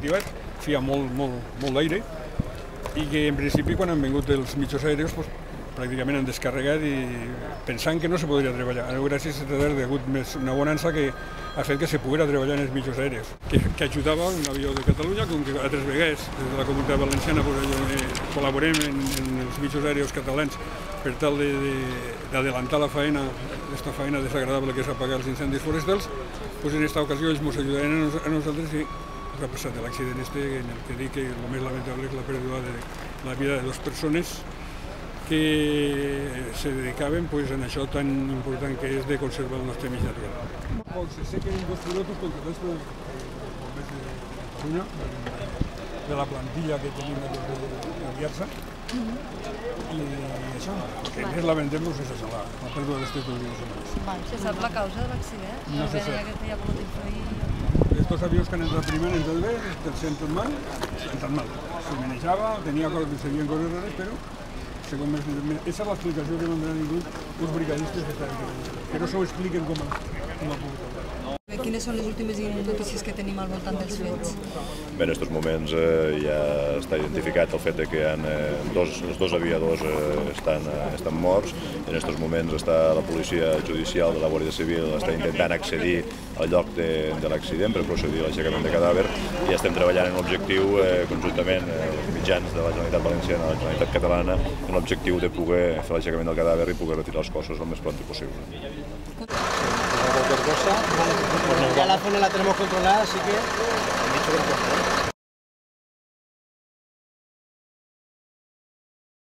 desactivat, feia molt d'aire, i que en principi quan han vingut els mitjans aèreos pràcticament han descarregat i pensant que no se podria treballar. Ara, gràcies a Déu, hi ha hagut més una bonança que ha fet que se poguera treballar en els mitjans aèreos, que ajudava un avió de Catalunya, com que altres vegades des de la Comunitat Valenciana col·laborem en els mitjans aèreos catalans per tal d'adelantar la feina, aquesta feina desagradable que és apagar els incendis forestals. En aquesta ocasió ells ens ajudaran a nosaltres i ha passat l'accident en el que dic que el més lamentable és la pèrdua de la vida de 2 persones que se dedicaven en això tan important que és de conservar el nostre mig natural. Se sequen 2 pilotos contra el resto dels bombers de Catalunya, de la plantilla que tenim de Biarsa, i això, el que més lamentem és això, la pèrdua d'aquestes 2 vides humanes. Se sap la causa de l'accident? No se sap. Que ja ha pogut influir... Estos avions que han entrat primer han entrat bé, el tercer ha entrat mal. Se manejava, tenia coses que seguien coses rares, però aquesta és l'explicació que m'han donat els brigadistes que no s'ho expliquen com ha pogut haver. Quines són les últimes notícies que tenim al voltant dels fets? Bé, en aquests moments ja està identificat el fet que els 2 aviadors estan morts. En aquests moments la policia judicial de la Guàrdia Civil està intentant accedir al lloc de l'accident per procedir a l'aixecament de cadàver i estem treballant en l'objectiu, conjuntament els mitjans de la Generalitat Valenciana i la Generalitat Catalana, en l'objectiu de poder fer l'aixecament del cadàver i poder retirar els cossos el més pront possible. Cualquier cosa, ya la zona la tenemos controlada, así que han dicho que no.